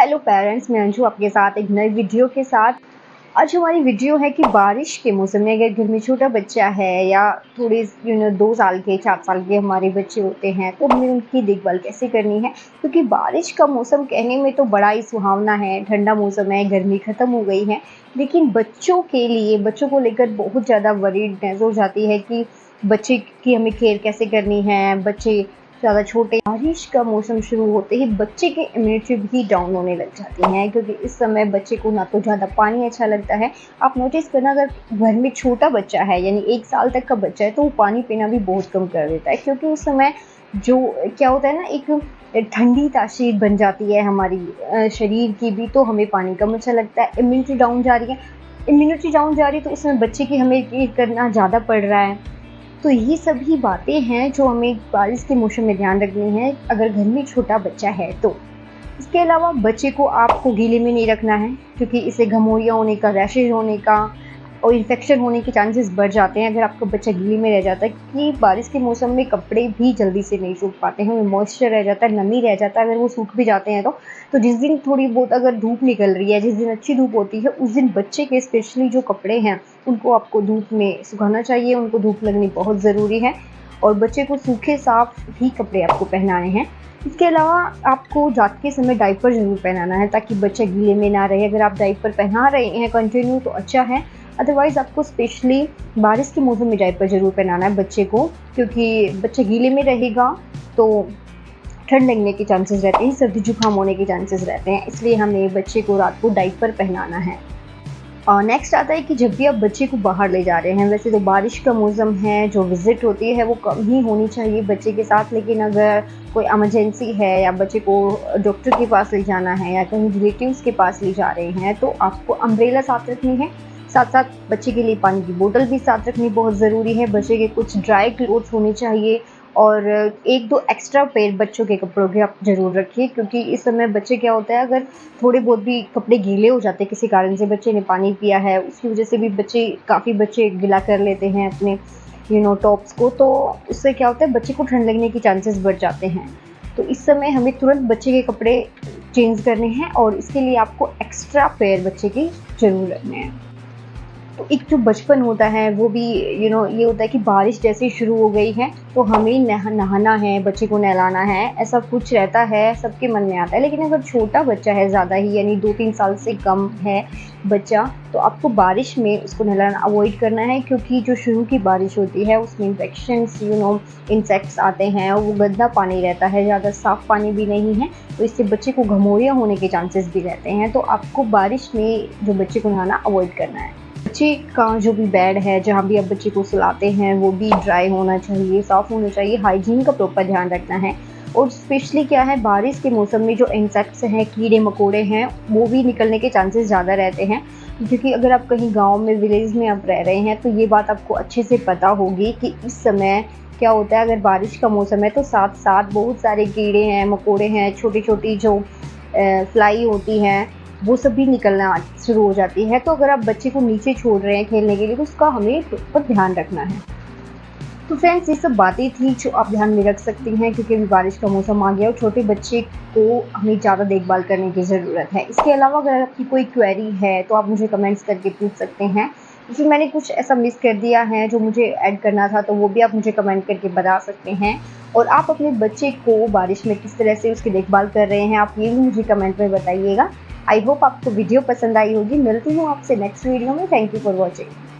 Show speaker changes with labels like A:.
A: Hello parents, मैं अंशु आपके साथ एक नई वीडियो के साथ। आज हमारी वीडियो है कि बारिश के मौसम में अगर घर में छोटा बच्चा है या थोड़े 2 साल के 4 साल के हमारे बच्चे होते हैं तो हमें उनकी देखभाल कैसे करनी है। क्योंकि बारिश का मौसम कहने में तो बड़ा ही सुहावना है, ठंडा मौसम है, गर्मी ख़त्म हो गई है, लेकिन बच्चों के लिए बच्चों को लेकर बहुत ज़्यादा वरीडनेस हो जाती है कि बच्चे की हमें केयर कैसे करनी है। बच्चे ज़्यादा छोटे, बारिश का मौसम शुरू होते ही बच्चे की इम्यूनिटी भी डाउन होने लग जाती है, क्योंकि इस समय बच्चे को ना तो ज़्यादा पानी अच्छा लगता है। आप नोटिस करना, अगर घर में छोटा बच्चा है यानी 1 साल तक का बच्चा है तो वो पानी पीना भी बहुत कम कर देता है, क्योंकि उस समय जो क्या होता है ना, एक ठंडी तासीर बन जाती है हमारी शरीर की भी, तो हमें पानी कम अच्छा लगता है। इम्यूनिटी डाउन जा रही है तो इसमें बच्चे की हमें केयर करना ज़्यादा पड़ रहा है। तो ये सभी बातें हैं जो हमें बारिश के मौसम में ध्यान रखनी है अगर घर में छोटा बच्चा है तो। इसके अलावा बच्चे को आपको गीले में नहीं रखना है, क्योंकि इससे घमौरिया होने का, रैशेज होने का और इन्फेक्शन होने के चांसेस बढ़ जाते हैं अगर आपका बच्चा गीले में रह जाता है। कि बारिश के मौसम में कपड़े भी जल्दी से नहीं सूख पाते हैं, उनमें मॉइस्चर रह जाता है, नमी रह जाता है। अगर वो सूख भी जाते हैं तो जिस दिन थोड़ी बहुत अगर धूप निकल रही है, जिस दिन अच्छी धूप होती है, उस दिन बच्चे के स्पेशली जो कपड़े हैं उनको आपको धूप में सुखाना चाहिए। उनको धूप लगनी बहुत ज़रूरी है और बच्चे को सूखे साफ ही कपड़े आपको पहनाने हैं। इसके अलावा आपको जाते समय डायपर ज़रूर पहनाना है ताकि बच्चा गीले में ना रहे। अगर आप डायपर पहना रहे हैं कंटिन्यू तो अच्छा है, अदरवाइज़ आपको स्पेशली बारिश के मौसम में डायपर ज़रूर पहनाना है बच्चे को, क्योंकि बच्चा गीले में रहेगा तो ठंड लगने के चांसेस रहते हैं, सर्दी जुकाम होने के चांसेस रहते हैं। इसलिए हमें बच्चे को रात को डायपर पहनाना है। और नेक्स्ट आता है कि जब भी आप बच्चे को बाहर ले जा रहे हैं, वैसे तो बारिश का मौसम है, जो विज़िट होती है वो कम ही होनी चाहिए बच्चे के साथ, लेकिन अगर कोई इमरजेंसी है या बच्चे को डॉक्टर के पास ले जाना है या कहीं रिलेटिव्स के पास ले जा रहे हैं तो आपको अम्ब्रेला साथ रखनी है। साथ साथ बच्चे के लिए पानी की बोतल भी साथ रखनी बहुत ज़रूरी है। बच्चे के कुछ ड्राई क्लोथ्स होने चाहिए और 1-2 एक्स्ट्रा पेयर बच्चों के कपड़ों के आप ज़रूर रखिए, क्योंकि इस समय बच्चे क्या होता है, अगर थोड़े बहुत भी कपड़े गीले हो जाते हैं किसी कारण से, बच्चे ने पानी पिया है, उसकी वजह से भी काफ़ी बच्चे गीला कर लेते हैं अपने टॉप्स को, तो उससे क्या होता है बच्चे को ठंड लगने के चांसेस बढ़ जाते हैं। तो इस समय हमें तुरंत बच्चे के कपड़े चेंज करने हैं और इसके लिए आपको एक्स्ट्रा पेयर बच्चे की ज़रूर रखने हैं। तो एक जो बचपन होता है वो भी ये होता है कि बारिश जैसे ही शुरू हो गई है तो हमें नहाना है, बच्चे को नहलाना है, ऐसा कुछ रहता है, सबके मन में आता है। लेकिन अगर छोटा बच्चा है ज़्यादा ही, यानी 2-3 साल से कम है बच्चा, तो आपको बारिश में उसको नहलाना अवॉइड करना है, क्योंकि जो शुरू की बारिश होती है उसमें इन्फेक्शंस, इंसेक्ट्स आते हैं, वो गंदा पानी रहता है, ज़्यादा साफ़ पानी भी नहीं है, तो इससे बच्चे को घमौरिया होने के चांसेस भी रहते हैं। तो आपको बारिश में जो बच्चे को नहाना अवॉइड करना है। बच्चे का जो भी बेड है, जहाँ भी आप बच्चे को सुलाते हैं, वो भी ड्राई होना चाहिए, साफ़ होना चाहिए, हाइजीन का प्रॉपर ध्यान रखना है। और स्पेशली क्या है, बारिश के मौसम में जो इंसेक्ट्स हैं, कीड़े मकोड़े हैं, वो भी निकलने के चांसेस ज़्यादा रहते हैं। क्योंकि अगर आप कहीं गाँव में, विलेज में आप रह रहे हैं तो ये बात आपको अच्छे से पता होगी कि इस समय क्या होता है। अगर बारिश का मौसम है तो साथ साथ बहुत सारे कीड़े हैं, मकोड़े हैं, छोटी छोटी जो फ्लाई होती हैं, वो सब भी निकलना शुरू हो जाती है। तो अगर आप बच्चे को नीचे छोड़ रहे हैं खेलने के लिए तो उसका हमें प्रॉपर ध्यान रखना है। तो फ्रेंड्स, ये सब बातें थी जो आप ध्यान में रख सकती हैं, क्योंकि अभी बारिश का मौसम आ गया और छोटे बच्चे को हमें ज़्यादा देखभाल करने की ज़रूरत है। इसके अलावा अगर आपकी कोई क्वेरी है तो आप मुझे कमेंट्स करके पूछ सकते हैं। फिर मैंने कुछ ऐसा मिस कर दिया है जो मुझे ऐड करना था, तो वो भी आप मुझे कमेंट करके बता सकते हैं। और आप अपने बच्चे को बारिश में किस तरह से उसकी देखभाल कर रहे हैं, आप ये भी मुझे कमेंट में बताइएगा। आई होप आपको वीडियो पसंद आई होगी। मिलती हूँ आपसे नेक्स्ट वीडियो में। Thank you for watching.